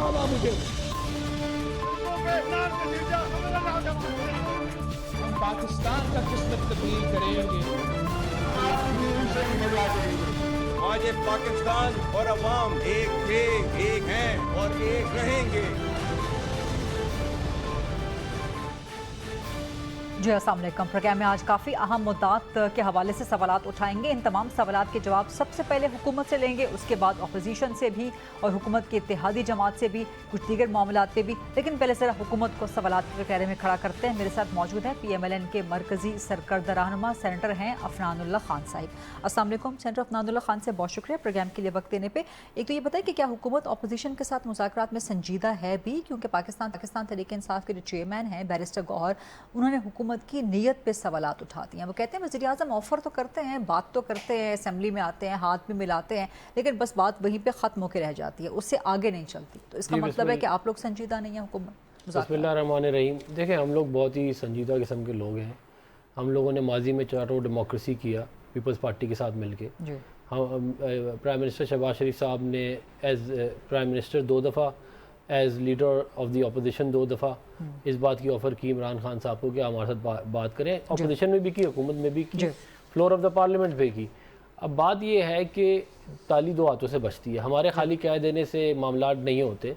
बताओ मुझे। हम पाकिस्तान का किस वक्त तब्दील करेंगे, आज ये पाकिस्तान और अवाम एक थे, एक हैं और एक रहेंगे। जी अस्सलाम वालेकुम। प्रोग्राम में आज काफ़ी अहम मुद्दात के हवाले से सवालात उठाएंगे। इन तमाम सवालात के जवाब सबसे पहले हुकूमत से लेंगे, उसके बाद अपोजिशन से भी और हुकूमत की इत्तेहादी जमात से भी, कुछ दीगर मामलात पे भी। लेकिन पहले ज़रा हुकूमत को सवालात के घेरे में खड़ा करते हैं। मेरे साथ मौजूद है PMLN के मरकज़ी सरकर्दा रहनुमा सेनेटर हैं अफनानुल्लाह खान साहिब। अस्सलाम वालेकुम सेनेटर अफनानुल्लाह खान से बहुत शुक्रिया प्रोग्राम के लिए वक्त देने पे। एक तो ये बताएं कि क्या हुकूमत अपोजिशन के साथ मुज़ाकरात में संजीदा है भी, क्योंकि पाकिस्तान तहरीक इंसाफ के जो चेयरमैन हैं बैरिस्टर गौहर, उन्होंने हुकूमत की नीयत पे सवालात उठाती हैं। वो कहते हैं वज़ीर आज़म ऑफ़र तो करते हैं, बात तो करते हैं, असेंबली में आते हैं, हाथ भी मिलाते हैं, लेकिन बस बात वहीं पे ख़त्म होकर रह जाती है, उससे आगे नहीं चलती। तो इसका मतलब है कि आप लोग संजीदा नहीं है हुकूमत। बिस्मिल्लाहिर्रहमानिर्रहीम। देखें, हम लोग बहुत ही संजीदा किस्म के लोग हैं। हम लोगों ने माजी में चारों डेमोक्रेसी किया पीपल्स पार्टी के साथ मिल के। हम प्राइम मिनिस्टर शहबाज शरीफ साहब ने एज़ प्राइम मिनिस्टर 2 दफ़ा, as leader of the opposition 2 दफ़ा इस बात की ऑफ़र की इमरान खान साहब को कि हमारे साथ बात करें। अपोजिशन में भी की, हुकूमत में भी की, फ्लोर ऑफ द पार्लियामेंट पे की। अब बात ये है कि ताली 2 हाथों से बचती है। हमारे खाली कह देने से मामला नहीं होते।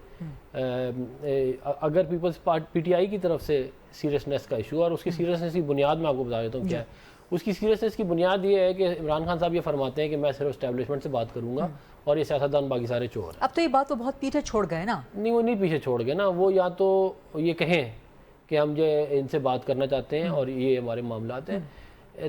अगर पीपल्स पार्टी PTI की तरफ से सीरियसनेस का इशू, और उसकी सीरियसनेस की बुनियाद मैं आपको बता देता हूँ क्या है। उसकी सीरियसनेस की बुनियाद ये है कि इमरान खान साहब ये फरमाते हैं कि मैं सिर्फ एस्टेब्लिशमेंट से बात करूँगा और ये सियासतदान बाकी सारे चोर हैं। अब तो ये बात वो बहुत पीछे छोड़ गए ना। नहीं, वो नहीं पीछे छोड़ गए ना। वो या तो ये कहें कि हम जो इनसे बात करना चाहते हैं और ये हमारे मामलात हैं।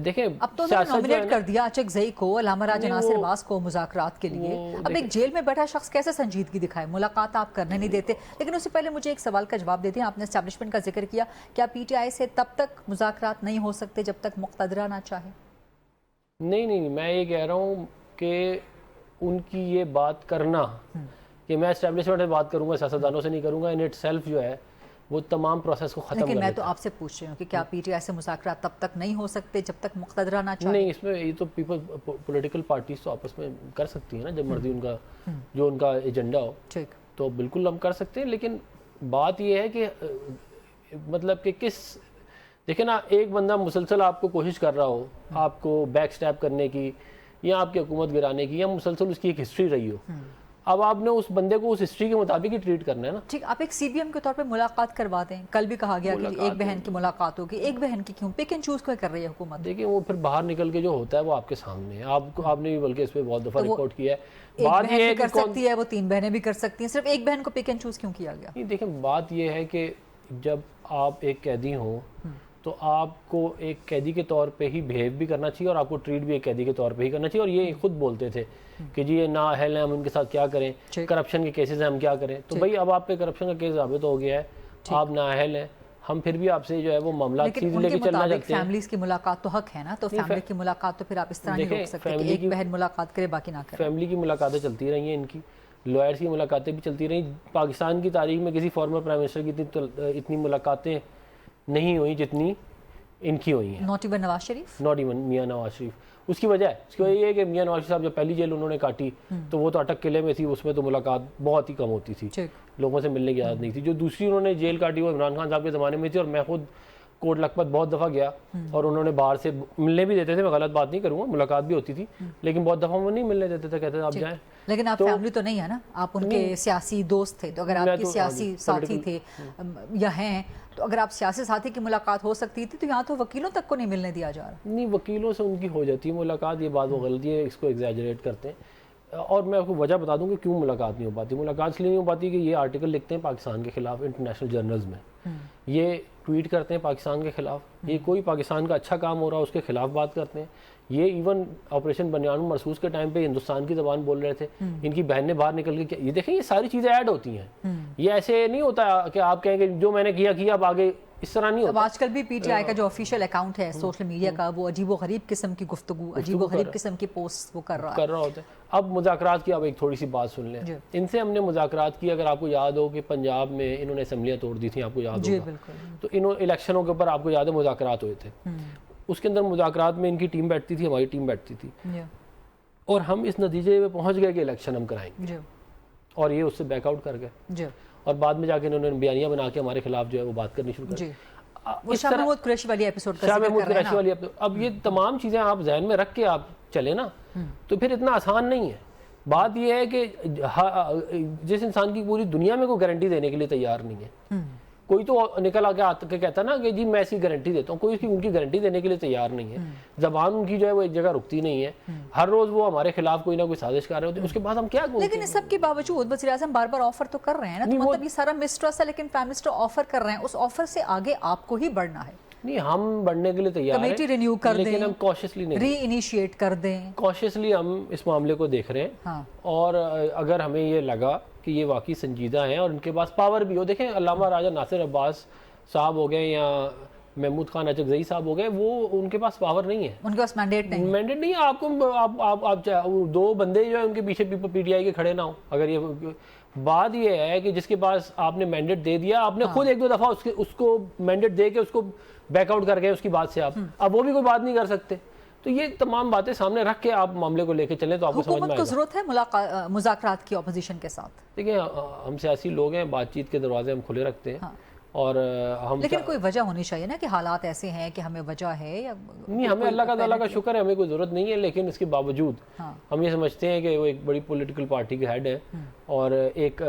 देखें, अब तो नॉमिनेट कर दिया अचकज़ई को, अल्लामा राजा नासिर अब्बास को मुज़ाकरात के लिए। अब एक जेल में बैठा शख्स कैसे संजीदगी दिखाए? मुलाकात आप करने नहीं देते। लेकिन उससे पहले मुझे एक सवाल का जवाब दे दिया। आपने एस्टैब्लिशमेंट का जिक्र किया, क्या PTI से तब तक मुज़ाकरात नहीं हो सकते जब तक मुक़तदरा ना चाहे? नहीं, मैं ये कह रहा हूँ कि उनकी ये बात करना कि मैं एस्टैब्लिशमेंट से बात करूँगा, सियासतदानों से नहीं करूँगा, इन इट सेल्फ जो है वो तमाम प्रोसेस को ख़त्म कर देता है। लेकिन मैं तो आपसे पूछ रही हूँ कि क्या PTI से मुज़ाकरात तब तक नहीं हो सकते जब तक मुक़तदरा ना चाहे? नहीं, इसमें ये तो पॉलिटिकल पार्टीज तो आपस में कर सकती हैं ना, जब मर्जी उनका जो उनका एजेंडा हो, ठीक, तो बिल्कुल हम कर सकते हैं। लेकिन बात ये है कि मतलब कि देखें ना, एक बंदा मुसलसल आपको कोशिश कर रहा हो आपको बैक स्टैप करने की या आपकी हुकूमत गिराने की, या मुसलसल उसकी एक हिस्ट्री रही हो, अब आपने उस बंदे को उस हिस्ट्री के मुताबिक ही ट्रीट करना है ना। ठीक, आप एक CBM के तौर पे मुलाकात करवा दें। कल भी कहा गया कि एक बहन की मुलाकात होगी। एक बहन की क्यों? पिक एंड चूज क्यों कर रही है हुकूमत? देखिए, वो फिर बाहर निकल के जो होता है वो आपके सामने है। आपने भी बल्कि इस पर बहुत दफ़ा रिपोर्ट किया है। बात ये है कर सकती है वो, 3 बहनें भी कर सकती हैं, सिर्फ एक बहन को पिक एंड चूज क्यों किया गया? नहीं, देखिए, बात ये है कि जब आप एक कैदी हो तो आपको एक कैदी के तौर पे ही बिहेव भी करना चाहिए और आपको ट्रीट भी एक कैदी के तौर पे ही करना चाहिए। और ये खुद बोलते थे कि जी ये ना अहल हैं, हम उनके साथ क्या करें, करप्शन के केसेस हैं, हम क्या करें। तो भाई अब आप पे करप्शन का केस साबित हो गया है, आप ना अहल हैं, हम फिर भी आपसे जो है वो मामला चीज लेके चलना चाहते हैं। फैमिलीज की मुलाकात तो हक है ना, तो फैमिली की मुलाकात तो फिर आप इस तरह नहीं रोक सकते कि एक बहन मुलाकात करे बाकी ना करे। फैमिली की मुलाकातें चलती रही हैं, इनकी लॉयर्स की मुलाकातें भी चलती रही। पाकिस्तान की तारीख में किसी फॉर्मर प्राइम मिनिस्टर की इतनी मुलाकातें नहीं हुई जितनी इनकी हुई हैं। Not even Nawaz Sharif, not even मियाँ नवाज शरीफ। उसकी वजह ये है कि मियाँ नवाज शरीफ साहब जब पहली जेल उन्होंने काटी तो वो तो अटक किले में थी, उसमें तो मुलाकात बहुत ही कम होती थी, लोगों से मिलने की आदत नहीं थी। जो दूसरी उन्होंने जेल काटी वो इमरान खान साहब के ज़माने में थी, और मैं खुद कोट लखपत बहुत दफ़ा गया और उन्होंने बाहर से मिलने भी देते थे। मैं गलत बात नहीं करूँगा, मुलाकात भी होती थी, लेकिन बहुत दफ़ा वो नहीं मिलने देते थे, कहते थे आप जाएँ। लेकिन आप फैमिली तो नहीं है ना, आप उनके सियासी दोस्त थे। तो अगर आपके सियासी साथी थे या हैं, तो अगर आप सियासी साथी की मुलाकात हो सकती थी, तो यहाँ तो वकीलों तक को नहीं मिलने दिया जा रहा। नहीं, वकीलों से उनकी हो जाती है मुलाकात, ये बात वो गलती है, इसको एग्जैजरेट करते हैं। और मैं आपको वजह बता दूं कि क्यों मुलाकात नहीं हो पाती। मुलाकात इसलिए नहीं हो पाती कि ये आर्टिकल लिखते हैं पाकिस्तान के खिलाफ इंटरनेशनल जर्नल्स में, ये ट्वीट करते हैं पाकिस्तान के खिलाफ, ये कोई पाकिस्तान का अच्छा काम हो रहा है उसके खिलाफ बात करते हैं। ये इवन ऑपरेशन बनियानुल मरसूस के टाइम पे हिंदुस्तान की ज़बान बोल रहे थे, इनकी बहनें बाहर निकल के, ये देखें ये सारी चीज़ें ऐड होती हैं। ये ऐसे नहीं होता कि आप कहेंगे जो मैंने किया अब आगे, इस तरह नहीं होता। आजकल भी PTI का जो ऑफिशियल अकाउंट है सोशल मीडिया का, वो अजीबो-गरीब किस्म की गुफ्तगू, अजीबो-गरीब किस्म की पोस्ट वो कर रहा होता है। अब मुज़ाकरात की अब एक थोड़ी सी बात सुन लें। इनसे हमने मुज़ाकरात की, अगर आपको याद हो कि पंजाब में इन्होंने असेंबलियाँ तोड़ दी थी, आपको याद होगा, तो इन इलेक्शनों के ऊपर आपको याद है मुज़ाकरात हुए थे। उसके अंदर मुज़ाकरात में इनकी टीम बैठती थी, हमारी टीम बैठती थी, और हम इस नतीजे पे पहुंच गए कि इलेक्शन हम कराएंगे। اور یہ اس سے بیک آؤٹ کر گئے جی، اور بعد میں جا کے انہوں نے بیانیہ بنا کے ہمارے خلاف جو ہے وہ بات کرنی شروع کر جی، دی. وہ شاہ محمود قریشی والی ایپیسوڈ کا شاہ ذکر محمود کر رہے ہیں قریشی والی اب یہ تمام چیزیں آپ ذہن میں رکھ کے آپ چلے نا تو پھر اتنا آسان نہیں ہے. بات یہ ہے کہ جس انسان کی پوری دنیا میں کوئی گارنٹی دینے کے لیے تیار نہیں ہے, کوئی تو نکل آ کے کہتا نا کہ جی میں ایسی گارنٹی دیتا ہوں, کوئی ان کی گارنٹی دینے کے لیے تیار نہیں ہے. زبان ان کی جو ہے وہ ایک جگہ رکتی نہیں ہے, ہر روز وہ ہمارے خلاف کوئی نہ کوئی سازش کر رہے ہوتے ہیں. اس کے بعد ہم کیا کریں؟ لیکن اس سب کے باوجود وزیر اعظم بار بار آفر تو کر رہے ہیں نا, تو مطلب یہ سارا مسٹرس ہے, لیکن پرائم منسٹر آفر کر رہے ہیں, اس آفر سے آگے آپ کو ہی بڑھنا ہے. نہیں, ہم بڑھنے کے لیے تیار ہیں, کمیٹی رینیو کر دیں, لیکن ہم کاشیسلی نہیں, ری انیشیٹ کر دیں. کاشیسلی ہم اس معاملے کو دیکھ رہے ہیں, اور اگر ہمیں یہ لگا کہ یہ واقعی سنجیدہ ہیں اور ان کے پاس پاور بھی ہو. دیکھیں علامہ راجہ ناصر عباس صاحب ہو گئے یا محمود خان اچکزئی صاحب ہو گئے, وہ ان کے پاس پاور نہیں ہے, ان کے پاس مینڈیٹ نہیں, مینڈیٹ نہیں ہے. آپ کو آپ دو بندے جو ہیں ان کے پیچھے پی ٹی آئی کے کھڑے نہ ہوں. اگر یہ بات یہ ہے کہ جس کے پاس آپ نے مینڈیٹ دے دیا, آپ نے خود ایک دو دفعہ اس کو مینڈیٹ دے کے اس کو بیک آؤٹ کر گئے اس کی بات سے, آپ اب وہ بھی کوئی بات نہیں کر سکتے. تو یہ تمام باتیں سامنے رکھ کے آپ معاملے کو لے کے چلیں تو آپ کو سمجھ میں آئے گا. حکومت کو ضرورت ہے مذاکرات کی اپوزیشن کے ساتھ. دیکھیں ہم سیاسی لوگ ہیں, بات چیت کے دروازے ہم کھلے رکھتے ہیں, اور ہم لیکن کوئی وجہ ہونی چاہیے نا کہ حالات ایسے ہیں کہ ہمیں وجہ ہے یا نہیں. ہمیں اللہ کا تعالیٰ کا شکر ہے, ہمیں کوئی ضرورت نہیں ہے, لیکن اس کے باوجود ہم یہ سمجھتے ہیں کہ وہ ایک بڑی پولیٹیکل پارٹی کے ہیڈ ہے اور ایک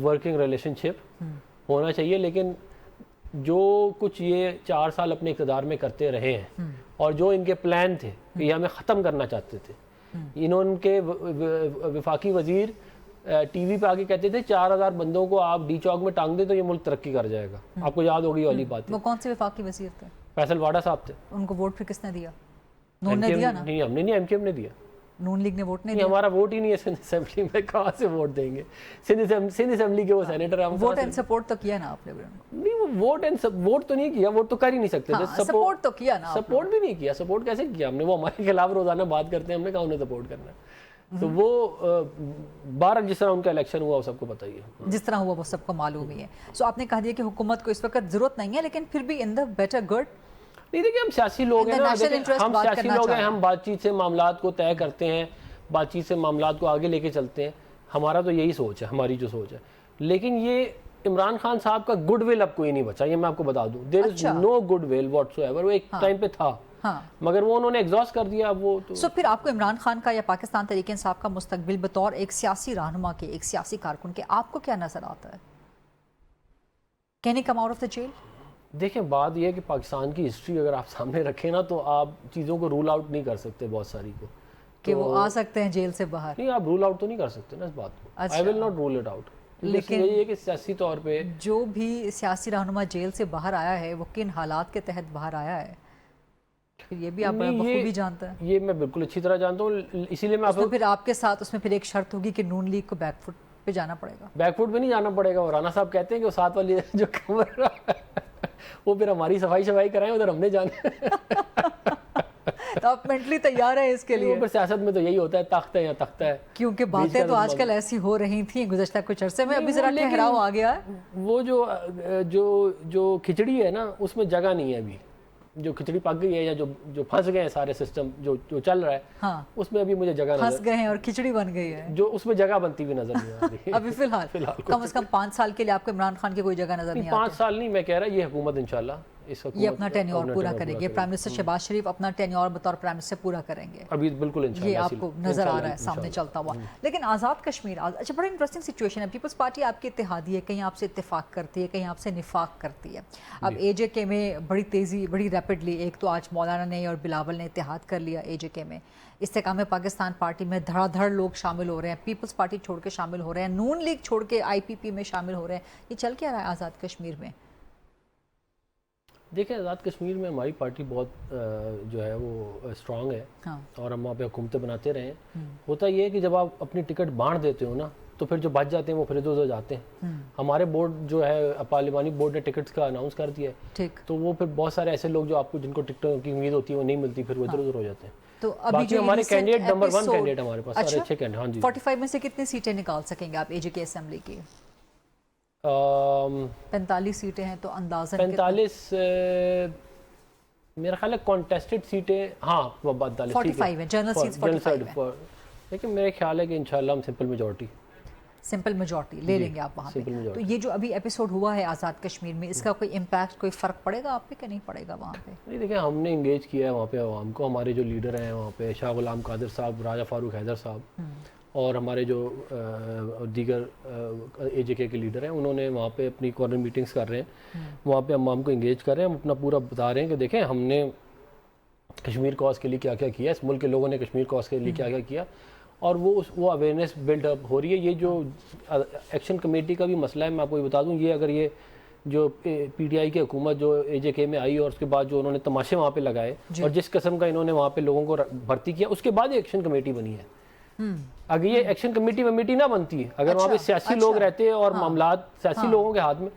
ورکنگ ریلیشن شپ ہونا چاہیے. لیکن جو کچھ یہ 4 سال اپنے اقتدار میں کرتے رہے ہیں اور جو ان کے پلان تھے کہ یہ ہمیں ختم کرنا چاہتے تھے, انہوں کے وفاقی وزیر ٹی وی پہ آگے کہتے تھے 4000 بندوں کو آپ ڈی چوک میں ٹانگ دیں تو یہ ملک ترقی کر جائے گا. آپ کو یاد ہوگی والی بات. وہ کون سے وفاقی وزیر تھے؟ فیصل واڈا صاحب تھے. ان کو ووٹ پھر کس نے دیا؟ نون نے دیا نا؟ نہیں, ہم نے نہیں, ایم کیو ایم نے دیا. نون لیگ نے ووٹ نہیں دیا. ہمارا ووٹ ہی نہیں ہے سندھ اسمبلی میں, کہاں سے ووٹ دیں گے؟ سندھ اسمبلی کے وہ سینیٹر ہیں. ووٹ اینڈ سپورٹ تو کیا نا آپ نے؟ نہیں, وہ ووٹ تو نہیں کیا, ووٹ تو کر ہی نہیں سکتے تھے. سپورٹ تو کیا نا؟ سپورٹ بھی نہیں کیا. سپورٹ کیسے کیا ہم نے؟ وہ ہمارے خلاف روزانہ بات کرتے ہیں, ہم نے کہا انہیں سپورٹ کرنا ہے. تو وہ بارہ جس طرح ان کا الیکشن ہوا وہ سب کو پتہ ہی ہے, جس طرح ہوا وہ سب کو معلوم ہی ہے. سو آپ نے کہا دیا کہ حکومت کو اس وقت ضرورت نہیں ہے, لیکن پھر بھی ان دا بیٹر گڈ. نہیں, دیکھیں ہم سیاسی لوگ ہیں نا, ہم سیاسی لوگ ہیں, ہم بات چیت سے معاملات کو طے کرتے ہیں, بات چیت سے معاملات کو آگے لے کے چلتے ہیں. ہمارا تو یہی سوچ ہے, ہماری جو سوچ ہے. لیکن یہ عمران خان صاحب کا گڈ ول اب کوئی نہیں بچا, یہ میں آپ کو بتا دوں. دیر از نو گڈ ول واٹس ایور. وہ ایک ٹائم پہ تھا, مگر وہ انہوں نے ایگزاسٹ کر دیا. وہ سو پھر آپ کو عمران خان کا یا پاکستان تحریک انصاف کا مستقبل بطور ایک سیاسی رہنما کے, ایک سیاسی کارکن کے, آپ کو کیا نظر آتا ہے؟ Can he come out of the jail? دیکھیں بات یہ ہے کہ پاکستان کی ہسٹری اگر آپ سامنے رکھیں نا تو آپ چیزوں کو رول آؤٹ نہیں کر سکتے بہت ساری کو, کہ وہ آ سکتے ہیں جیل سے باہر. نہیں, آپ رول آؤٹ تو نہیں کر سکتے نا اس بات کو. I will not rule it out. لیکن یہ ہے کہ سیاسی طور پہ جو بھی سیاسی رہنما جیل سے باہر آیا ہے وہ کن حالات کے تحت باہر آیا ہے, یہ بھی آپ بخوبی جانتا ہے. یہ میں بالکل اچھی طرح جانتا ہوں, اسی لیے میں پھر آپ کے ساتھ اس میں پھر ایک شرط ہوگی کہ نون لیگ کو بیک فٹ پہ جانا پڑے گا. بیک فٹ پہ نہیں جانا پڑے گا. رانا صاحب کہتے ہیں کہ وہ ساتھ والی جو کمر وہ پھر ہماری صفائی کرائیں, ادھر ہم نے جانا. تو آپ مینٹلی تیار ہیں اس کے لیے؟ اوپر سیاست میں تو یہی ہوتا ہے, تخت ہے یا تختہ ہے. کیونکہ باتیں تو آج کل ایسی ہو رہی تھیں گزشتہ کچھ عرصے میں, ابھی ذرا ٹھہراؤ آ گیا ہے. وہ جو کھچڑی ہے نا اس میں جگہ نہیں ہے ابھی. جو کھچڑی پک گئی ہے یا جو پھنس گئے ہیں سارے سسٹم جو چل رہا ہے, اس میں ابھی مجھے جگہ نظر, پھنس گئے ہیں اور کھچڑی بن گئی ہے, جو اس میں جگہ بنتی ہوئی نظر نہیں آ رہی ابھی فی الحال. کم از کم 5 سال کے لیے آپ کو عمران خان کی کوئی جگہ نظر نہیں آتی؟ 5 سال نہیں, میں کہہ رہا یہ حکومت انشاءاللہ یہ اپنا ٹینیور پورا کریں گے. پرائم منسٹر شہباز شریف اپنا ٹینیور بطور پرائم منسٹر پورا کریں گے, ابھی بالکل انشاءاللہ, یہ آپ کو نظر آ رہا ہے سامنے چلتا ہوا. لیکن آزاد کشمیر, اچھا بڑا انٹرسٹنگ سچویشن ہے. پیپلز پارٹی آپ کی اتحادی ہے, کہیں آپ سے اتفاق کرتی ہے, کہیں آپ سے نفاق کرتی ہے. اب اے جے کے میں بڑی تیزی, بڑی ریپڈلی, ایک تو آج مولانا نے اور بلاول نے اتحاد کر لیا اے جے کے میں. استحکام پاکستان پارٹی میں دھڑا دھڑ لوگ شامل ہو رہے ہیں, پیپلز پارٹی چھوڑ کے شامل ہو رہے ہیں, نون لیگ چھوڑ کے آئی پی پی میں شامل ہو رہے ہیں. یہ چل کیا رہا ہے آزاد کشمیر میں؟ دیکھیں آزاد کشمیر میں ہماری پارٹی بہت جو ہے وہ اسٹرانگ ہے, اور ہم وہاں پہ حکومتیں بناتے رہے ہیں. ہوتا یہ ہے کہ جب آپ اپنی ٹکٹ بانٹ دیتے ہو نا تو پھر جو بچ جاتے ہیں وہ پھر ادھر جاتے ہیں. ہمارے بورڈ جو ہے پارلیمانی بورڈ نے ٹکٹس کا اناؤنس کر دیا ہے, تو وہ پھر بہت سارے ایسے لوگ جو آپ کو جن کو ٹکٹوں کی امید ہوتی ہے وہ نہیں ملتی, پھر وہ ادھر ادھر ہو جاتے ہیں. تو ابھی جو ہمارے کینڈیڈیٹ نمبر 1 کینڈیڈیٹ ہمارے پاس سارے اچھے کینڈیڈیٹ. ہاں جی, 45 میں سے کتنی سیٹیں نکال سکیں گے آپ اے جے کے اسمبلی کی؟ 45 سیٹیں ہیں تو اندازاً 45 میرا خیال ہے کانٹیسٹڈ سیٹیں, ہاں 45 ہیں, جنرل سیٹس 45 ہیں. لیکن میرے خیال ہے کہ انشاءاللہ ہم سمپل میجورٹی. सिंपल मेजॉरिटी ले लेंगे आप वहाँ पे। तो ये जो अभी एपिसोड हुआ है आज़ाद कश्मीर में, इसका कोई इम्पैक्ट, कोई फ़र्क पड़ेगा आप पे कि नहीं पड़ेगा वहाँ पे? नहीं, देखिए हमने इंगेज किया है वहाँ पे आवाम को। हमारे जो लीडर हैं वहाँ पे, शाह गुलाम कादिर साहब, राजा फारूक हैदर साहब और हमारे जो दीगर AJK के लीडर हैं, उन्होंने वहाँ पे अपनी कॉर्नर मीटिंग्स कर रहे हैं, वहाँ पे आवाम को इंगेज कर रहे हैं। हम अपना पूरा बता रहे हैं कि देखें हमने कश्मीर कॉज के लिए क्या क्या किया, इस मुल्क के लोगों ने कश्मीर कॉज के लिए क्या क्या किया, और वो अवेयरनेस बिल्डअप हो रही है। ये जो एक्शन कमेटी का भी मसला है, मैं आपको ये बता दूं, ये अगर ये जो PTI की हुकूमत जो AJK में आई और उसके बाद जो उन्होंने तमाशे वहाँ पे लगाए और जिस किस्म का इन्होंने वहाँ पे लोगों को भर्ती किया, उसके बाद ये एक्शन कमेटी बनी है। अगर ये एक्शन कमेटी ना बनती है, अगर वहाँ पे सियासी लोग रहते हैं और मामलात सियासी लोगों के हाथ में,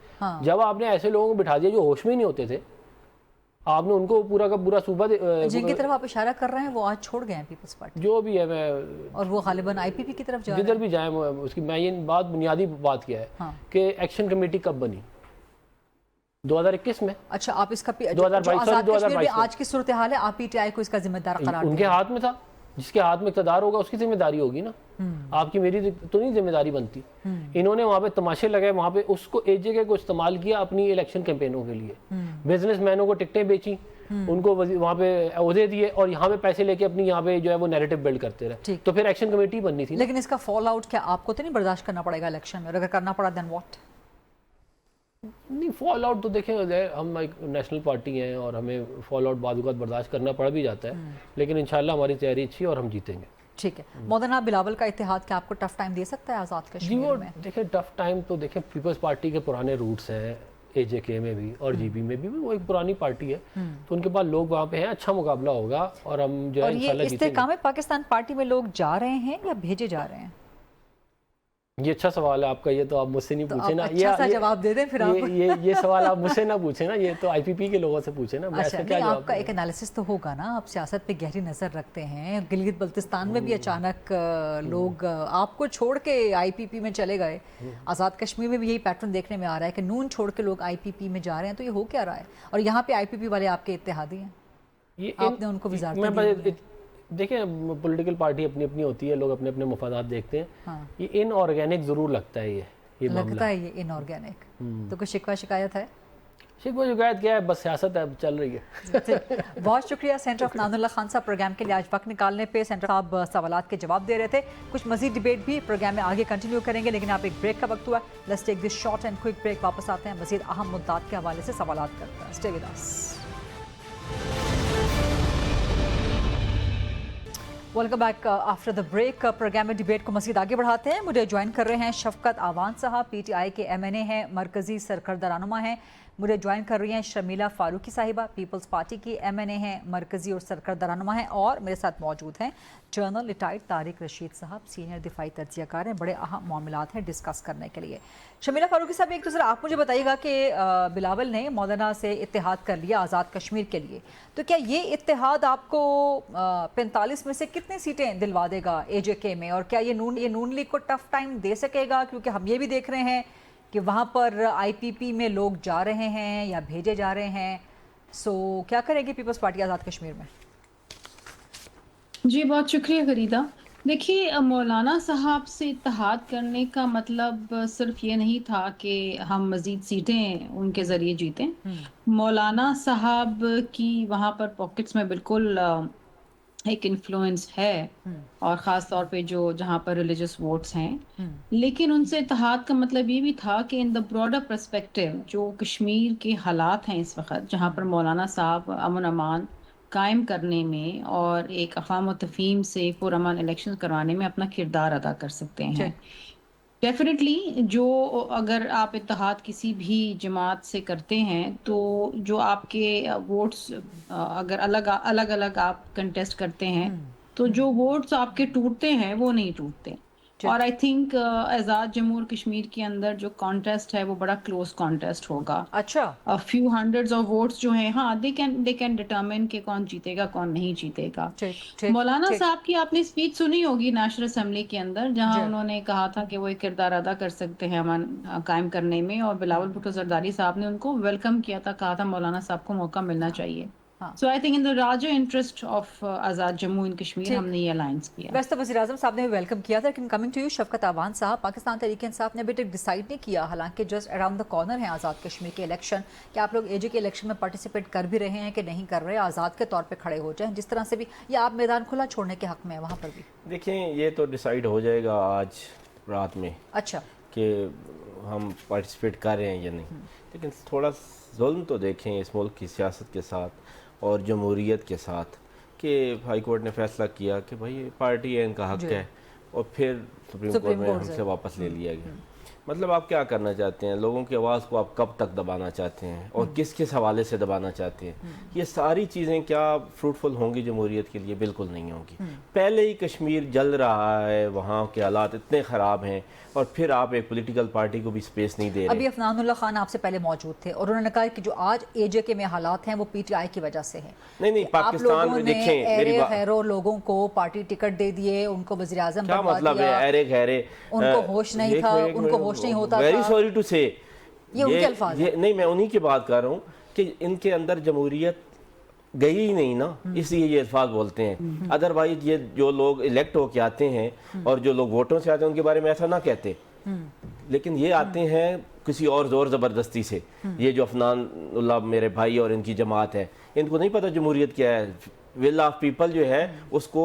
जब आपने ऐसे लोगों को बिठा दिया जो होश में ही नहीं होते थे, आपने उनको पूरा का पूरा सूबा जिनकी तरफ आप इशारा कर रहे हैं वो आज छोड़ गए हैं पीपल्स पार्टी, जो भी है, मैं और वो गालिबन IPP की तरफ जा रहे हैं। जिधर भी जाए उसकी मैं ये बात बुनियादी बात किया है कि एक्शन कमेटी कब बनी, 2021 में। अच्छा, आप इसका 2022 आज की सूरत हाल है, आप PTI को इसका जिम्मेदार करार उनके हाथ में था, जिसके हाथ में इक़्तिदार होगा उसकी जिम्मेदारी होगी ना, आपकी मेरी तो नहीं जिम्मेदारी बनती। इन्होंने वहाँ पे तमाशे लगाए, वहाँ पे उसको AJK को इस्तेमाल किया अपनी इलेक्शन कैंपेनों के लिए, बिजनेसमैनों को टिकटें बेची, उनको वहाँ पे ओहदे दिए और यहाँ पे पैसे लेके अपनी यहाँ पे जो है वो नैरेटिव बिल्ड करते रहे, तो फिर एक्शन कमेटी बननी थी। लेकिन इसका फॉल आउट क्या आपको तो नहीं बर्दाश्त करना पड़ेगा इलेक्शन में, और अगर करना पड़ा देन व्हाट? नहीं, फॉल आउट तो देखें, हम एक नेशनल पार्टी हैं और हमें फॉल आउट बाद बर्दाश्त करना पड़ भी जाता है, लेकिन इंशाल्लाह हमारी तैयारी अच्छी है और हम जीतेंगे। ठीक है। मौलाना बिलावल का इत्तेहाद क्या आपको टफ टाइम दे सकता है आज़ाद कश्मीर में? देखें टफ टाइम तो देखें, पीपल्स पार्टी के पुराने रूट्स हैं, AJK में भी और GB में भी, वो एक पुरानी पार्टी है, तो उनके पास लोग वहाँ पे हैं, अच्छा मुकाबला होगा और हम जो है इंशाल्लाह जीतेंगे। इस्तेहकाम पाकिस्तान पार्टी में लोग जा रहे हैं या भेजे जा रहे हैं? ये अच्छा सवाल है आपका, ये तो आप मुझसे नहीं पूछे ना, अच्छा सा जवाब दे दें फिर आप। ये सवाल आप मुझसे ना पूछे ना, ये तो IPP के लोगों से पूछे ना। अच्छा, नहीं, आपका एक एनालिसिस तो होगा ना, आप सियासत पे गहरी नज़र रखते हैं। गिलगित बल्तिस्तान में भी अचानक लोग आपको छोड़ के IPP में चले गए, आज़ाद कश्मीर में भी यही पैटर्न देखने में आ रहा है कि नून छोड़ के लोग IPP में जा रहे हैं, तो ये हो क्या रहा है? और यहाँ पे IPP वाले आपके इत्तेहादी हैं, आपने उनको वज़ारत। देखें पॉलिटिकल पार्टी अपनी अपनी होती है, लोग अपने अपने मफादात देखते हैं। ये इनऑर्गेनिक ज़रूर लगता है, ये लगता है ये इनऑर्गेनिक। तो कोई शिकवा शिकायत है? शिकवा शिकायत क्या है, बस सियासत है, चल रही है। बहुत शुक्रिया सेंटर ऑफ नानुल्लाह खान साहब प्रोग्राम के लिए आज वक्त निकालने पे। सेंटर साहब सवालात के जवाब दे रहे थे। कुछ मजीद डिबेट भी प्रोग्राम में आगे कंटिन्यू करेंगे, लेकिन आप एक ब्रेक का वक्त हुआ। Let's take this short and quick break, वापस आते हैं, मजीद अहम मुद्दात के हवाले से सवालात करते हैं। Stay with us. Welcome back after the break. Programme में डिबेट को मज़ीद आगे बढ़ाते हैं। मुझे ज्वाइन कर रहे हैं शफकत आवान साहब, PTI के MNA हैं, मरकज़ी सरकर्दा रहनुमा हैं। मुझे ज्वाइन कर रही हैं शर्मिला फारूकी साहिबा, पीपल्स पार्टी की MNA हैं, मरकज़ी और सरकर्दा रहनुमा हैं। और मेरे साथ मौजूद हैं जनरल रिटायर्ड तारिक रशीद साहब, सीनियर दिफाई तज्ज़ियाकार हैं। बड़े अहम मामलात हैं डिस्कस करने के लिए। शर्मिला फारूकी साहब, एक दूसरा आप मुझे बताइएगा कि बिलावल ने मौलाना से इत्तेहाद कर लिया आज़ाद कश्मीर के लिए, तो क्या ये इत्तेहाद आपको 45 में से कितनी सीटें दिलवा देगा AJK में? और क्या ये नून लीग को टफ टाइम दे सकेगा? क्योंकि हम ये भी देख रहे हैं कि वहाँ पर IPP में लोग जा रहे हैं या भेजे जा रहे हैं। सो क्या करेगी पीपल्स पार्टी आज़ाद कश्मीर में? जी बहुत शुक्रिया फरीदा। देखिए, मौलाना साहब से इत्तेहाद करने का मतलब सिर्फ ये नहीं था कि हम मज़ीद सीटें उनके ज़रिए जीतें। मौलाना साहब की वहाँ पर पॉकेट्स में बिल्कुल एक इन्फ्लुएंस है, और ख़ास तौर पे जो जहाँ पर रिलीजियस वोट्स हैं। लेकिन उनसे इत्तेहाद का मतलब ये भी था कि इन द ब्रॉडर पर्सपेक्टिव जो कश्मीर के हालात हैं इस वक्त, जहाँ पर मौलाना साहब अमन अमान कायम करने में और एक अफ़ाम व तफ़हीम से पुरअमन इलेक्शन करवाने में अपना किरदार अदा कर सकते हैं। डेफिनेटली जो अगर आप इत्तेहाद किसी भी जमात से करते हैं तो जो आपके वोट्स अगर अलग अलग आप कंटेस्ट करते हैं तो जो वोट्स आपके टूटते हैं वो नहीं टूटते। और आई थिंक आज़ाद जम्मू और कश्मीर के अंदर जो कॉन्टेस्ट है वो बड़ा क्लोज कॉन्टेस्ट होगा। अच्छा, फ्यू हंड्रेड्स ऑफ वोट्स जो हैं, हाँ, दे कैन डिटरमिन कि कौन जीतेगा कौन नहीं जीतेगा। मौलाना साहब की आपने स्पीच सुनी होगी नेशनल असेंबली के अंदर, जहां उन्होंने कहा था कि वो एक किरदार अदा कर सकते हैं अमन कायम करने में, और बिलावल भुट्टो जरदारी साहब ने उनको वेलकम किया था, कहा था मौलाना साहब को मौका मिलना चाहिए। So I think in the larger interest of Azad Jammu and Kashmir हमने ये अलायंस किया। वैसे तो वज़ीर-ए-आज़म साहब ने भी वेलकम किया था, लेकिन कमिंग टू यू शफकत आवान साहब, पाकिस्तान तहरीक इंसाफ ने अभी तक डिसाइड नहीं किया, हालांकि जस्ट अराउंड द कॉर्नर है आज़ाद कश्मीर के इलेक्शन, कि आप लोग एजे के इलेक्शन में पार्टिसिपेट कर भी रहे हैं कि नहीं कर रहे, आज़ाद के तौर पर खड़े हो जाएँ, जिस तरह से भी ये आप मैदान खुला छोड़ने के हक़ में है वहाँ पर भी? देखें, ये तो डिसाइड हो जाएगा आज रात में। अच्छा, कि हम पार्टिसिपेट कर रहे हैं या नहीं, लेकिन थोड़ा जुल्म तो देखें इस मुल्क की सियासत के साथ और जमहूरियत के साथ, कि हाई कोर्ट ने फैसला किया कि भाई पार्टी है, इनका हक है, और फिर सुप्रीम कोर्ट में हमसे वापस ले लिया गया। मतलब आप क्या करना चाहते हैं, लोगों की आवाज़ को आप कब तक दबाना चाहते हैं और किस किस हवाले से दबाना चाहते हैं, ये सारी चीज़ें क्या फ्रूटफुल होंगी जमहूरियत के लिए? बिल्कुल नहीं होंगी। पहले ही कश्मीर जल रहा है, वहाँ के हालात इतने ख़राब हैं, और फिर आप एक पॉलिटिकल पार्टी को भी स्पेस नहीं दे रहे। अभी अफनानुल्लाह खान आपसे पहले मौजूद थे और उन्होंने कहा कि जो आज एजे के में हालात हैं वो पीटीआई की वजह से है। नहीं, पाकिस्तान में देखें, मेरी खैरो लोगों को पार्टी टिकट दे दिए, उनको वज़ीर-ए-आज़म क्या मतलब है अरे खैरे, उनको होश नहीं था, उनको होश नहीं होता था। वेरी सॉरी टू से, ये उनके अल्फाज हैं। नहीं, मैं उन्हीं की बात कर रहा हूँ कि इनके अंदर जमहूरियत गई ही नहीं ना, इसलिए ये अल्फाज बोलते हैं। अदरवाइज ये जो लोग इलेक्ट होके आते हैं और जो लोग वोटों से आते हैं उनके बारे में ऐसा ना कहते, लेकिन ये आते हैं किसी और जोर ज़बरदस्ती से। ये जो अफनानुल्लाह मेरे भाई और इनकी जमात है, इनको नहीं पता जमहूरियत क्या है। विल ऑफ पीपल जो है उसको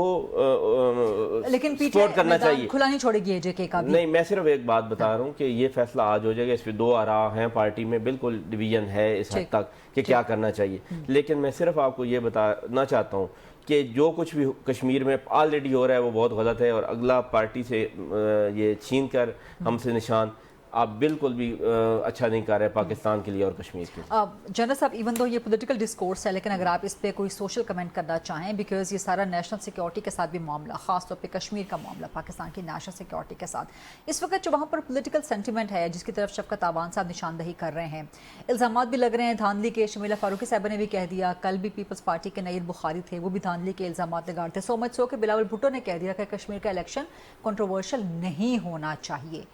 लेकिन सपोर्ट करना चाहिए, खुला नहीं छोड़ेगी एजे का भी। नहीं, मैं सिर्फ एक बात बता रहा हूँ कि ये फैसला आज हो जाएगा। इसमें दो आरा हैं पार्टी में, बिल्कुल डिवीजन है इस हद तक कि क्या करना चाहिए, लेकिन मैं सिर्फ आपको ये बताना चाहता हूँ कि जो कुछ भी कश्मीर में ऑलरेडी हो रहा है वो बहुत गलत है, और अगला पार्टी से ये छीन कर हमसे निशान आप बिल्कुल भी अच्छा नहीं कर रहे पाकिस्तान के लिए और कश्मीर के लिए। जनरल साहब, इवन दो ये पॉलिटिकल डिस्कोर्स है, लेकिन अगर आप इस पे कोई सोशल कमेंट करना चाहें, बिकॉज ये सारा नेशनल सिक्योरिटी के साथ भी मामला, खास तौर पे कश्मीर का मामला पाकिस्तान की नेशनल सिक्योरिटी के साथ, इस वक्त जो वहाँ पर पॉलिटिकल सेंटिमेंट है जिसकी तरफ शफकत आवान साहब निशानदही कर रहे हैं, इल्ज़ामात भी लग रहे हैं धांधली के। शमीला फारूकी साहब ने भी कह दिया, कल भी पीपल्स पार्टी के नईर बुखारी थे, वो भी धांधली के इल्ज़ामात लगाते, सो मच सो कि बिलावल भुट्टो ने कह दिया कि कश्मीर का इलेक्शन कंट्रोवर्शियल नहीं होना चाहिए।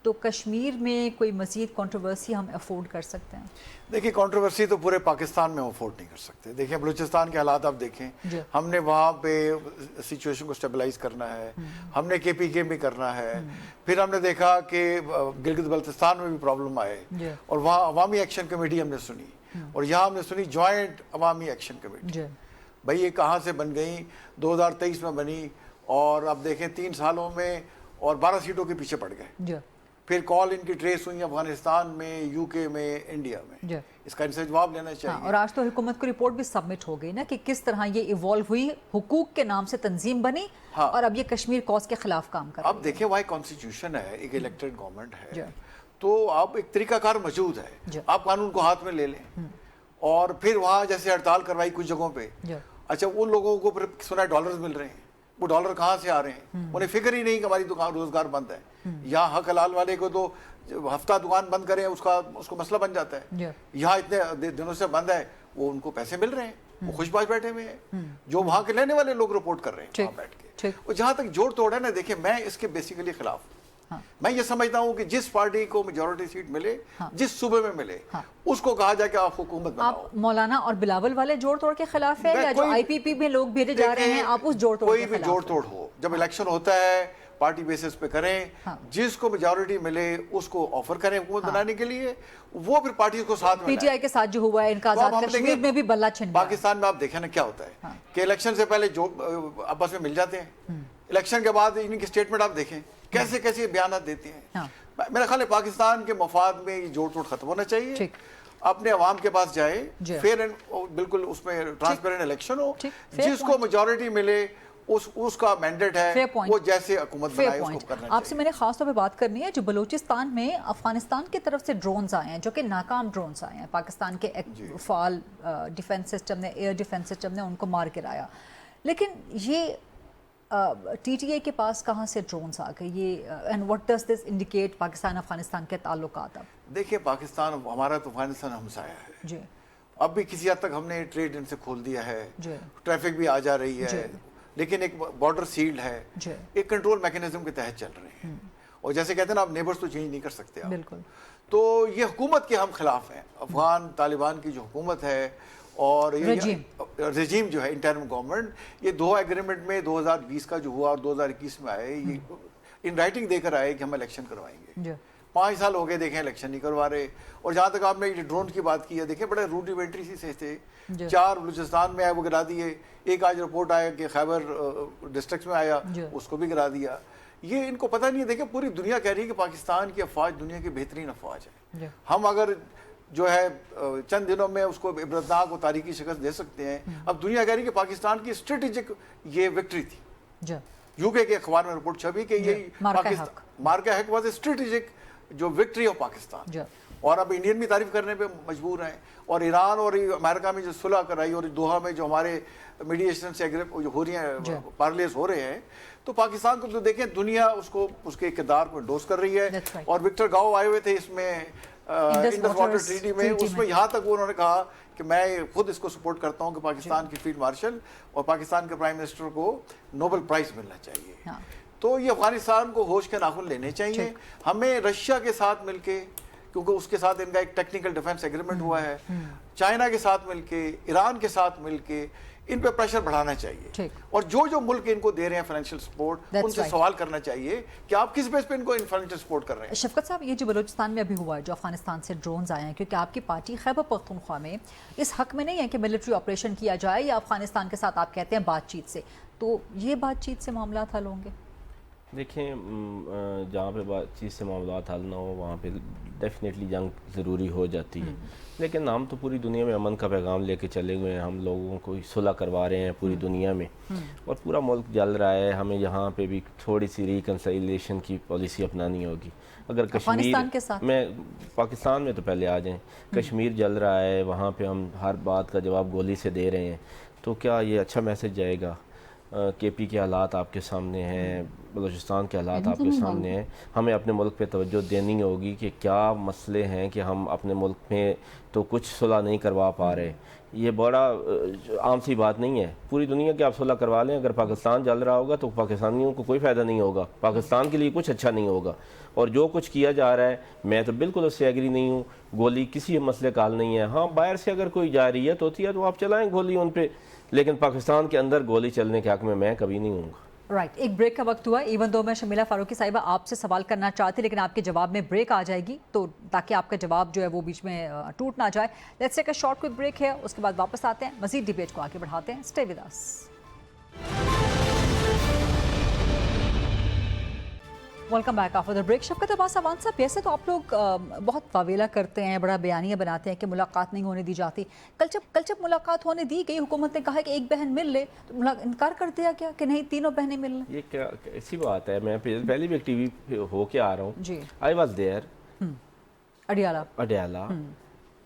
तो कश्मीर में कोई मज़ीद कंट्रोवर्सी हम अफोर्ड कर सकते हैं? देखिए, कंट्रोवर्सी तो पूरे पाकिस्तान में अफोर्ड नहीं कर सकते। देखिए, बलूचिस्तान के हालात आप देखें, हमने वहाँ पे सिचुएशन को स्टेबलाइज करना है, हमने KPK में करना है, फिर हमने देखा कि गिलगित बल्तिस्तान में भी प्रॉब्लम आए और वहाँ अवामी एक्शन कमेटी हमने सुनी, और यहाँ हमने सुनी जॉइंट अवामी एक्शन कमेटी। भाई ये कहाँ से बन गई? 2023 में बनी, और अब देखें 3 सालों में और 12 सीटों के पीछे पड़ गए। फिर कॉल इनकी ट्रेस हुई अफगानिस्तान में, UK में, इंडिया में। इसका इनसे जवाब लेना चाहिए। और आज तो हुकूमत को रिपोर्ट भी सबमिट हो गई ना कि किस तरह ये इवॉल्व हुई, हुकूक के नाम से तंजीम बनी, और अब ये कश्मीर कॉज के खिलाफ काम कर रही है। अब देखें, वहाँ कॉन्स्टिट्यूशन है, एक इलेक्टेड गवर्नमेंट है, तो अब एक तरीकाकार मौजूद है, आप कानून को हाथ में ले लें। और फिर वहाँ जैसे हड़ताल करवाई कुछ जगहों पे, अच्छा उन लोगों को फिर सुना डॉलर्स मिल रहे हैं, वो डॉलर कहाँ से आ रहे हैं? उन्हें फिक्र ही नहीं कि हमारी दुकान रोजगार बंद है। यहाँ हक हलाल वाले को तो हफ्ता दुकान बंद करें उसको मसला बन जाता है। यहाँ इतने दिनों से बंद है, वो उनको पैसे मिल रहे हैं, वो खुशबाश बैठे हुए हैं। जो वहाँ के लेने वाले लोग रिपोर्ट कर रहे हैं वहाँ बैठ के। और जहाँ तक जोड़ तोड़ है ना, देखिए मैं इसके बेसिकली खिलाफ। मैं ये समझता हूँ कि जिस पार्टी को मेजॉरिटी सीट मिले, जिस सूबे में मिले, उसको कहा जाए कि आप हुकूमत बनाओ। आप मौलाना और बिलावल वाले जोड़ तोड़ के खिलाफ है, या जो IPP में लोग भेजे जा रहे हैं आप उस जोड़ तोड़ के खिलाफ? कोई भी जोड़ तोड़ हो, जब इलेक्शन होता है पार्टी बेसिस पे करें, जिसको मेजॉरिटी मिले उसको ऑफर करें हुकूमत बनाने के लिए, वो फिर पार्टी को साथ में। PTI के साथ जो हुआ है, इनका आजाद कश्मीर में भी बल्ला छिन गया। पाकिस्तान में आप देखें ना क्या होता है कि इलेक्शन से पहले जो आपस में मिल जाते हैं, इलेक्शन के बाद इनकी स्टेटमेंट आप देखें कैसे कैसे बयान देते हैं। मेरा ख्याल है पाकिस्तान के मफाद में ये जोड़ तोड़ खत्म होना चाहिए, अपने अवाम के पास जाए, फेयर एंड बिल्कुल उसमें ट्रांसपेरेंट इलेक्शन हो, जिसको मेजॉरिटी मिले उसका मैंडेट है, वो जैसे हुकूमत बनाए उसको करना चाहिए। आपसे मैंने खास तौर पे बात करनी है, जो बलूचिस्तान में अफगानिस्तान की तरफ से ड्रोन्स आए हैं, जो कि नाकाम ड्रोन्स आए हैं, पाकिस्तान के फाल डिफेंस सिस्टम ने, एयर डिफेंस सिस्टम ने उनको मार गिराया, लेकिन ये TTA के पास कहाँ से ड्रोन्स आ गए ये, and what does this indicate Pakistan Afghanistan के ताल्लुकात? अब देखिए, पाकिस्तान हमारा तो अफगानिस्तान हमसाया है जी, अब भी किसी हद तक हमने ट्रेड इनसे खोल दिया है, ट्रैफिक भी आ जा रही है, लेकिन एक बॉर्डर सील्ड है, एक कंट्रोल मैकेनिज्म के तहत चल रहे हैं, और जैसे कहते हैं ना, आप नेबर्स तो चेंज नहीं कर सकते आप। बिल्कुल। तो ये हुकूमत के हम खिलाफ हैं। अफगान तालिबान की जो हुकूमत है اور یہ رجیم جو ہے انٹرم گورنمنٹ، یہ 2 ایگریمنٹ میں 2020 کا جو ہوا اور 2021 میں آئے، یہ ان رائٹنگ دے کر آئے کہ ہم الیکشن کروائیں گے. 5 سال ہو گئے دیکھیں الیکشن نہیں کروا رہے. اور جہاں تک آپ نے ڈرون کی بات کی ہے، دیکھیں بڑے روڈیمنٹری سے تھے. 4 بلوچستان میں آئے وہ گرا دیے. ایک آج رپورٹ آیا کہ خیبر ڈسٹرکٹ میں آیا، اس کو بھی گرا دیا. یہ ان کو پتہ نہیں ہے. دیکھیں پوری دنیا کہہ رہی ہے کہ پاکستان کی افواج دنیا کی بہترین افواج ہے. ہم اگر جو ہے چند دنوں میں اس کو عبرتناک و تاریخی شکست دے سکتے ہیں. اب دنیا کہہ رہی ہے کہ پاکستان کی اسٹریٹجک یہ وکٹری تھی. UK کے اخبار میں رپورٹ چھپی کہ یہ مارکا حق واز اے اسٹریٹجک جو وکٹری آف پاکستان. اور اب انڈین بھی تعریف کرنے پہ مجبور ہیں. اور ایران اور امریکہ میں جو صلح کرائی اور دوحہ میں جو ہمارے میڈیشن سے ہو رہی ہیں، پارلیز ہو رہے ہیں، تو پاکستان کو تو دیکھیں دنیا اس کے اقتدار کو انڈورس کر رہی ہے. اور وکٹر گاؤ آئے ہوئے تھے اس میں انڈس واٹر ٹریٹی میں. اس میں یہاں تک انہوں نے کہا کہ میں خود اس کو سپورٹ کرتا ہوں کہ پاکستان کی فیلڈ مارشل اور پاکستان کے پرائم منسٹر کو نوبل پرائز ملنا چاہیے. تو یہ افغانستان کو ہوش کے ناخن لینے چاہیے. ہمیں رشیا کے ساتھ مل کے، کیونکہ اس کے ساتھ ان کا ایک ٹیکنیکل ڈیفنس ایگریمنٹ ہوا ہے، چائنا کے ساتھ مل کے، ایران کے ساتھ مل کے ان پہ پریشر بڑھانا چاہیے. اور جو ملک ان کو دے رہے ہیں فائنینشیل سپورٹ، ان سے سوال کرنا چاہیے کہ آپ کس بیس پہ ان کو فائنینشیل سپورٹ کر رہے ہیں. شفقت صاحب، یہ جو بلوچستان میں ابھی ہوا ہے، جو افغانستان سے ڈرونز آئے ہیں، کیونکہ آپ کی پارٹی خیبر پختونخوا میں اس حق میں نہیں ہے کہ ملٹری آپریشن کیا جائے، یا افغانستان کے ساتھ آپ کہتے ہیں بات چیت سے، تو یہ بات چیت سے معاملات حل ہوں گے؟ دیکھیں جہاں پہ بات چیت سے معاملات حل نہ ہو وہاں پہ ڈیفینیٹلی جنگ ضروری ہو جاتی ہے. لیکن ہم تو پوری دنیا میں امن کا پیغام لے کے چلے ہوئے ہیں. ہم لوگوں کو صلح کروا رہے ہیں پوری دنیا میں، اور پورا ملک جل رہا ہے. ہمیں یہاں پہ بھی تھوڑی سی ریکنسیلیشن کی پالیسی اپنانی ہوگی. اگر کشمیر میں، پاکستان میں تو پہلے آ جائیں. کشمیر جل رہا ہے، وہاں پہ ہم ہر بات کا جواب گولی سے دے رہے ہیں، تو کیا یہ اچھا میسج جائے گا؟ KP کے حالات آپ کے سامنے ہیں، بلوچستان کے حالات آپ کے سامنے ہیں. ہمیں اپنے ملک پہ توجہ دینی ہوگی کہ کیا مسئلے ہیں کہ ہم اپنے ملک میں تو کچھ صلح نہیں کروا پا رہے. یہ بڑا عام سی بات نہیں ہے. پوری دنیا کے آپ صلح کروا لیں، اگر پاکستان جل رہا ہوگا تو پاکستانیوں کو کوئی فائدہ نہیں ہوگا، پاکستان کے لیے کچھ اچھا نہیں ہوگا. اور جو کچھ کیا جا رہا ہے میں تو بالکل اس سے ایگری نہیں ہوں. گولی کسی مسئلے کا حل نہیں ہے. ہاں باہر سے اگر کوئی جارحیت ہوتی ہے تو آپ چلائیں گولی ان پہ، لیکن پاکستان کے اندر گولی چلنے کے حق میں کبھی نہیں ہوں گا. رائٹ، ایک بریک کا وقت ہوا. ایون دو میں شمیلہ فاروقی صاحبہ آپ سے سوال کرنا چاہتی، لیکن آپ کے جواب میں بریک آ جائے گی، تو تاکہ آپ کا جواب جو ہے وہ بیچ میں ٹوٹ نہ جائے. Let's take a short quick break ہے، اس کے بعد واپس آتے ہیں، مزید ڈیبیٹ کو آگے بڑھاتے ہیں. Stay with us. Welcome back after the break. Shafqat Abbas Awan صاحب، ایسے تو آپ لوگ بہت واویلا کرتے ہیں، بڑا بیانیہ بناتے ہیں کہ ملاقات نہیں ہونے دی جاتی. کل جب ملاقات ہونے دی گئی، حکومت نے کہا کہ ایک بہن مل لے، تو انکار کر دیا کیا کہ نہیں تینوں بہنیں مل لیں؟ یہ کیا ایسی بات ہے؟ میں پہلی بھی ٹی وی پہ ہو کے آ رہا ہوں جی. I was there Adiala.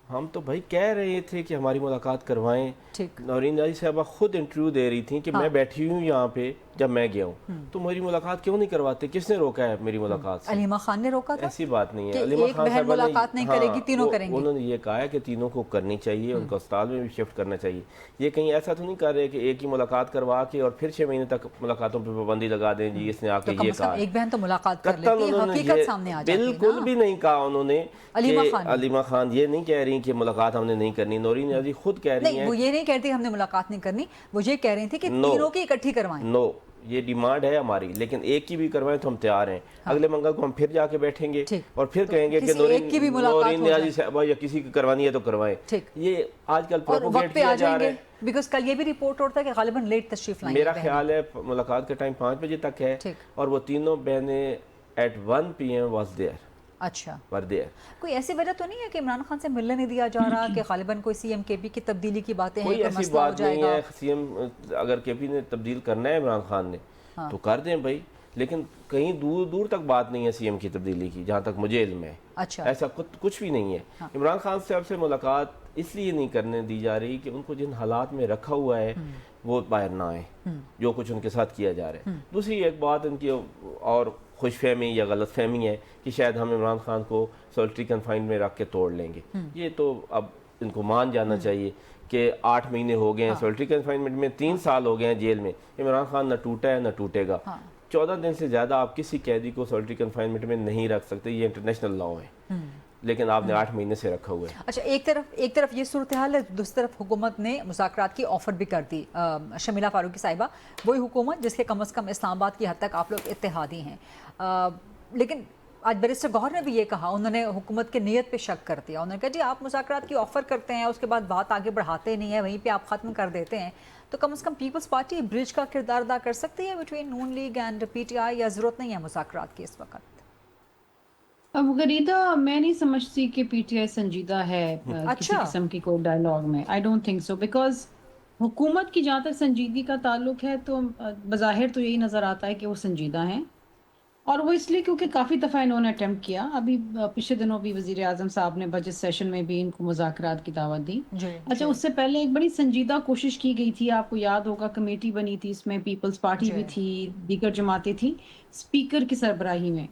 ہم تو بھائی کہہ رہے تھے کہ ہماری ملاقات کروائیں. نورین ناجی صاحبہ خود انٹرویو دے رہی تھیں کہ میں بیٹھی ہوں یہاں پہ جب میں گیا ہوں، تو میری ملاقات کیوں نہیں کرواتے؟ کس نے روکا ہے میری ملاقات سے؟ علیمہ خان نے روکا تھا. ایسی بات نہیں ہے. علیمہ خان صاحبہ ملاقات نہیں کرے گی، تینوں کریں گے. انہوں نے یہ کہا ہے کہ تینوں کو کرنی چاہیے، ان کا استاد میں بھی شفٹ کرنا چاہیے. یہ کہیں ایسا تو نہیں کر رہے کہ ایک ہی ملاقات کروا کے اور پھر 6 مہینے تک ملاقاتوں پہ پابندی لگا دیں. جی اس نے آ کے یہ کہا. ایک بہن تو ملاقات کر لیتی ہے، حقیقت سامنے آ جاتی ہے. بالکل بھی نہیں کہا انہوں نے. علیمہ خان یہ نہیں کہہ رہی کہ ملاقات ہم نے نہیں کرنی. نورین ناجی خود کہہ رہی ہیں. وہ یہ نہیں کہتی ہم نے ملاقات نہیں کرنی، وہ یہ کہہ رہی تھی کہ تینوں کی اکٹھی کروائیں. نو، یہ ڈیمانڈ ہے ہماری، لیکن ایک کی بھی کروائیں تو ہم تیار ہیں. اگلے منگل کو ہم پھر جا کے بیٹھیں گے اور پھر کہیں گے کہ نورین نیازی صاحبہ یا کسی کی کروانی ہے تو کروائیں. یہ آج کل پروپوگیٹ کیا جا رہا ہے. بیکاز کل یہ بھی رپورٹ ہوتا ہے کہ غالباً لیٹ تشریف لائیں. میرا خیال ہے ملاقات کا ٹائم 5 بجے تک ہے، اور وہ تینوں بہنیں ایٹ 1 PM واز دیئر. اچھا، کوئی ایسی وجہ تو نہیں ہے کہ عمران خان سے ملنے نہیں دیا جا رہا کہ غالباً کوئی CM KP کی تبدیلی کی باتیں ہیں؟ کوئی ایسی بات نہیں ہے. CM اگر KP نے تبدیل کرنا ہے عمران خان نے تو کر دیں بھائی، لیکن کہیں دور دور تک بات نہیں ہے CM کی تبدیلی کی، جہاں تک مجھے علم ہے. اچھا، ایسا کچھ بھی نہیں ہے. عمران خان صاحب سے ملاقات اس لیے نہیں کرنے دی جا رہی کہ ان کو جن حالات میں رکھا ہوا ہے وہ باہر نہ آئے، جو کچھ ان کے ساتھ کیا جا رہا ہے. دوسری ایک بات ان کی اور خوش فہمی یا غلط فہمی ہے کہ شاید ہم عمران خان کو سولٹری کنفائنڈ میں رکھ کے توڑ لیں گے. یہ تو اب ان کو مان جانا چاہیے کہ 8 مہینے ہو گئے ہیں سولٹری کنفائنمنٹ میں، 3 سال ہو گئے ہیں جیل میں. عمران خان نہ ٹوٹا ہے نہ ٹوٹے گا. 14 دن سے زیادہ آپ کسی قیدی کو سولٹری کنفائنمنٹ میں نہیں رکھ سکتے، یہ انٹرنیشنل لاء ہے. لیکن آپ نے 8 مہینے سے رکھا ہوا ہے. اچھا، ایک طرف یہ صورتحال ہے، دوسری طرف حکومت نے مذاکرات کی آفر بھی کر دی. شمیلہ فاروقی صاحبہ، وہی حکومت جس کے کم از کم اسلام آباد کی حد تک آپ لوگ اتحادی ہیں، لیکن آج بیرسٹر گوہر نے بھی یہ کہا، انہوں نے حکومت کی نیت پہ شک کر دیا. انہوں نے کہا جی آپ مذاکرات کی آفر کرتے ہیں، اس کے بعد بات آگے بڑھاتے نہیں ہیں، وہیں پہ آپ ختم کر دیتے ہیں، تو کم از کم پیپلز پارٹی برج کا کردار ادا کر سکتی ہے between Noon League and P T I, یا ضرورت نہیں ہے مذاکرات کی اس وقت؟ اب غریدہ میں نہیں سمجھتی کہ پی ٹی آئی سنجیدہ ہے کسی قسم کی کوئی ڈائلاگ میں. I don't think so, because حکومت کی جہاں تک سنجیدگی کا تعلق ہے تو بظاہر تو یہی نظر آتا ہے کہ وہ سنجیدہ ہیں، اور وہ اس لیے کیونکہ کافی دفعہ انہوں نے اٹیمپٹ کیا. ابھی پچھلے دنوں بھی وزیر اعظم صاحب نے بجٹ سیشن میں بھی ان کو مذاکرات کی دعوت دی. اچھا، اس سے پہلے ایک بڑی سنجیدہ کوشش کی گئی تھی، آپ کو یاد ہوگا کمیٹی بنی تھی، اس میں پیپلز پارٹی بھی تھی، دیگر جماعتیں تھیں، اسپیکر کی سربراہی میں.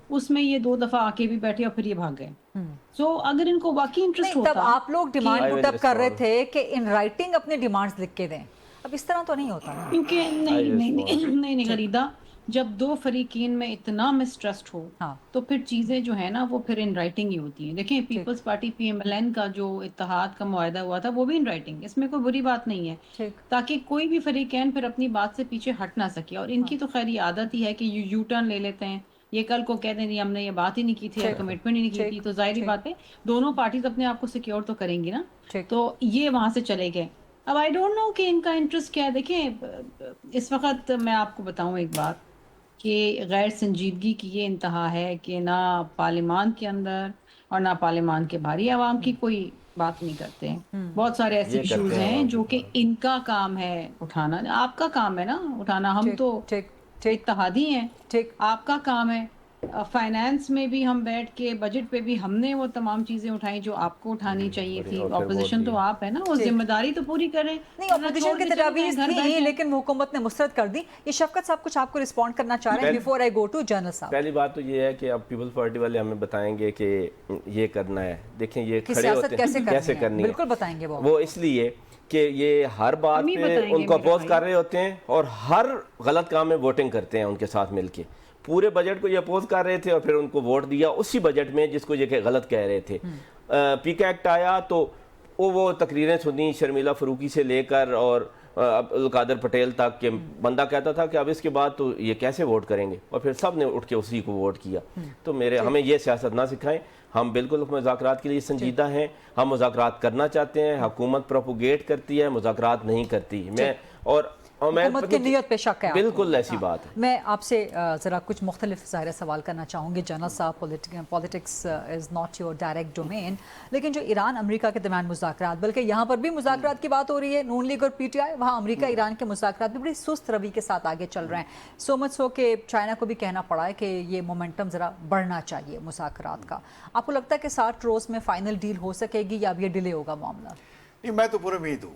اس میں یہ 2 دفعہ آ کے بھی بیٹھے اور پھر یہ بھاگ گئے. سو اگر ان کو واقعی انٹرسٹ ہوتا، تب آپ لوگ ڈیمانڈ پٹ اپ کر رہے تھے کہ ان رائٹنگ اپنے ڈیمانڈز لکھ کے دیں. اب اس طرح تو نہیں ہوتا، کیونکہ نہیں غریدہ، جب 2 فریقین میں اتنا مسٹرسٹ ہو تو پھر چیزیں جو ہیں نا وہ پھر ان رائٹنگ ہی ہوتی ہیں. دیکھیں Peoples Party P M L N کا جو اتحاد کا معاہدہ ہوا تھا وہ بھی ان رائٹنگ، اس میں کوئی بری بات نہیں ہے، تاکہ کوئی بھی فریقین پھر اپنی بات سے پیچھے ہٹ نہ سکے. اور ان کی تو خیر یہ عادت ہی ہے کہ یو ٹرن لے لیتے ہیں، یہ کل کو کہہ دیں نہیں ہم نے یہ بات ہی نہیں کی تھی، کمٹمنٹ ہی نہیں کی تھی، تو ظاہری بات ہے دونوں پارٹیز اپنے آپ کو سیکیور تو کریں گی نا. تو یہ وہاں سے چلے گئے. اب آئی ڈونٹ نو کہ ان کا انٹرسٹ کیا ہے. دیکھیں اس وقت میں آپ کو بتاؤں ایک بات کہ غیر سنجیدگی کی یہ انتہا ہے کہ نہ پارلیمان کے اندر اور نہ پارلیمان کے باہری عوام کی کوئی بات نہیں کرتے ہیں. بہت سارے ایسے ایشوز ہیں جو کہ ان کا کام ہے اٹھانا، آپ کا کام ہے نا اٹھانا، ہم تو اتحادی ہیں، آپ کا کام ہے. فائنانس میں بھی ہم بیٹھ کے بجٹ پہ بھی ہم نے وہ تمام چیزیں اٹھائیں جو آپ کو اٹھانی چاہیے تھی. اپوزیشن تو آپ ہے نا، وہ ذمہ داری تو پوری کریں. نہیں، اپوزیشن کی تجاویز تھیں لیکن حکومت نے مسترد کر دی. یہ شفقت صاحب کچھ آپ کو رسپونڈ کرنا چاہ رہے ہیں before I go to general صاحب؟ پہلی بات تو یہ ہے کہ اب پیپلز پارٹی والے ہمیں بتائیں گے کہ یہ کرنا ہے. دیکھیں یہ کھڑے ہوتے ہیں کیسے کرنی ہے، بالکل بتائیں گے وہ اس لیے کہ یہ ہر بات پہ ان کو اپوز کر رہے ہوتے ہیں اور ہر غلط کام میں ووٹنگ کرتے ہیں ان کے ساتھ مل کے. پورے بجٹ کو یہ اپوز کر رہے تھے اور پھر ان کو ووٹ دیا اسی بجٹ میں جس کو یہ غلط کہہ رہے تھے. پی کا ایکٹ آیا تو وہ تقریریں سنی شرمیلہ فاروقی سے لے کر اور عبدالقادر پٹیل تک، کہ بندہ کہتا تھا کہ اب اس کے بعد تو یہ کیسے ووٹ کریں گے، اور پھر سب نے اٹھ کے اسی کو ووٹ کیا. تو ہمیں یہ سیاست نہ سکھائیں. ہم بالکل مذاکرات کے لیے سنجیدہ ہیں، ہم مذاکرات کرنا چاہتے ہیں. حکومت پروپوگیٹ کرتی ہے، مذاکرات نہیں کرتی. حکومت کی نیت پہ شک ہے، بالکل ایسی بات ہے. میں آپ سے ذرا کچھ مختلف ظاہر سوال کرنا چاہوں گی. جنرل صاحب، politics is not your direct domain, لیکن جو ایران امریکہ کے درمیان مذاکرات، بلکہ یہاں پر بھی مذاکرات کی بات ہو رہی ہے، نون لیگ اور پی ٹی آئی، وہاں امریکہ ایران کے مذاکرات بھی بڑی سست روی کے ساتھ آگے چل رہے ہیں. سو مچ سو کہ چائنا کو بھی کہنا پڑا ہے کہ یہ مومنٹم ذرا بڑھنا چاہیے مذاکرات کا. آپ کو لگتا ہے کہ 60 روز میں فائنل ڈیل ہو سکے گی یا اب یہ ڈیلے ہوگا معاملہ؟ نہیں، میں تو پورا امید ہوں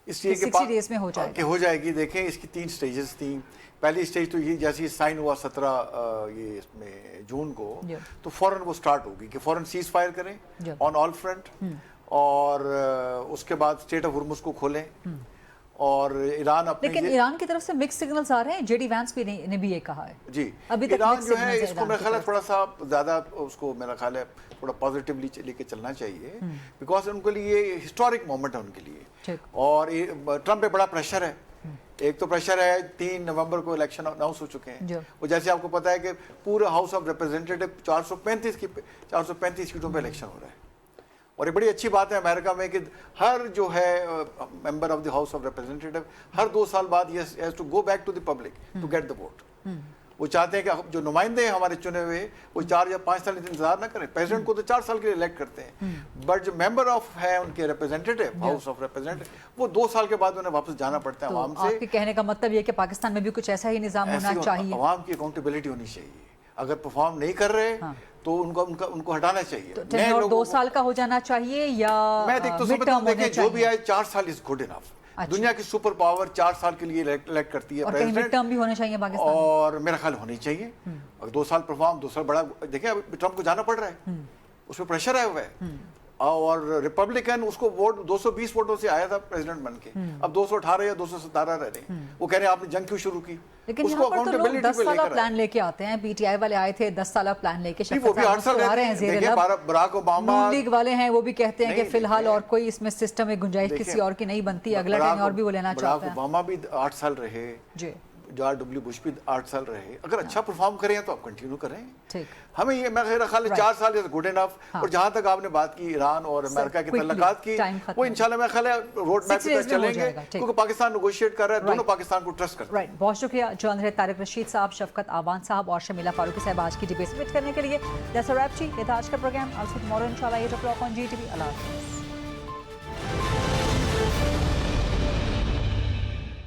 اس لیے 60 ڈیز میں ہو جائے گی. دیکھیں اس کی 3 سٹیجز تھیں. پہلی سٹیج تو یہ جیسے سائن ہوا 17 یہ اس میں جون کو، تو فوراً وہ سٹارٹ ہوگی کہ فوراً سیز فائر کریں آن آل فرنٹ، اور اس کے بعد اسٹریٹ آف ہرمز کو کھولیں. اور ایران اپنے، لیکن ایران کی طرف سے مکس سگنلز آ رہے ہیں. جے ڈی وینس بھی نے بھی یہ کہا ہے جی ابھی تک ایران جو ہے اس کو میرا خیال ہے تھوڑا سا زیادہ اس کو میرا خیال ہے تھوڑا پازیٹیولی لے کے چلنا چاہیے، بیکاز ان کے لیے یہ ہسٹورک مومنٹ ہے ان کے لیے. اور ٹرمپ پہ بڑا پریشر ہے. ایک تو پریشر ہے 3 نومبر کو الیکشن اناؤنس ہو چکے ہیں، وہ جیسے آپ کو پتا ہے کہ پورا ہاؤس آف ریپرزینٹیٹو 435 سیٹوں پہ الیکشن ہو رہا ہے. اور یہ بڑی اچھی بات ہے امریکہ میں کہ ہر جو ہے member of the house of representative ہر 2 سال بعد ہی has to go back to the public to get the vote. وہ چاہتے ہیں کہ جو نمائندے ہیں ہمارے چنے ہوئے وہ 4 یا 5 سال انتظار نہ کریں. پریزیڈنٹ کو تو 4 سال کے لیے الیکٹ کرتے ہیں، بٹ جو ممبر آف ہے ان کے ریپرزینٹیٹو ہاؤس آف ریپرزینٹیٹو وہ 2 سال کے بعد انہیں واپس جانا پڑتا ہے عوام سے. آپ کے کہنے کا مطلب یہ کہ پاکستان میں بھی کچھ ایسا ہی نظام ہونا چاہیے، عوام کی اکاؤنٹیبلٹی ہونی چاہیے. اگر پرفارم نہیں کر رہے تو ان کو ہٹانا چاہیے. 2 سال کا ہو جانا چاہیے یا میں دیکھیں جو بھی آئے 4 سال از گڈ انف. دنیا کی سپر پاور 4 سال کے لیے الیکٹ کرتی ہے پریزیڈنٹ، ٹرم بھی ہونے چاہیے پاکستان، اور میرا خیال ہونی چاہیے. اگر 2 سال پرفارم 2 سال بڑا دیکھیں اب ٹرمپ کو جانا پڑ رہا ہے، اس پہ پریشر آیا ہوا ہے. और रिपब्लिकन उसको वोट 220 वोटों से आया था प्रेसिडेंट बन के, अब 218 या 217 रह रहे हैं। वो कह रहे हैं आपने जंग क्यों शुरू की? लेकिन यहाँ पर तो लोग 10 साल प्लान लेके आते हैं, पीटीआई वाले आए थे 10 साल प्लान लेके, वो भी 8 साल रहे हैं। बराक ओबामा, नून लीग वाले हैं, वो भी कहते हैं कि फिलहाल और कोई इसमें सिस्टम में गुंजाइश किसी और की नहीं बनती, अगला टेन्योर भी वो लेना चाहते हैं। बराक ओबामा भी 8 साल रहे जी, जॉर्ज डब्ल्यू बुश भी 8 साल रहे। अगर अच्छा परफॉर्म करें तो आप कंटिन्यू करें। ठीक, हमें ये मेरा ख्याल है 4 साल इज गुड इनफ। और जहां तक आपने बात की ईरान और अमेरिका के तल्लुकात की, वो इंशाल्लाह मेरा ख्याल है रोड मैप पे चलेंगे, क्योंकि पाकिस्तान नेगोशिएट कर रहा है, दोनों पाकिस्तान को ट्रस्ट करते हैं। राइट, बहुत शुक्रिया जर्नलिस्ट तारिक रशीद साहब, शफकत आवान साहब और शमीला फारूकी साहब आज की डिबेट में करने के लिए। दैट्स अ रैप जी, ये था आज का प्रोग्राम। ऑल्सो टुमारो इंशाल्लाह 8 o'clock on GTV। अल्लाह हाफिज़।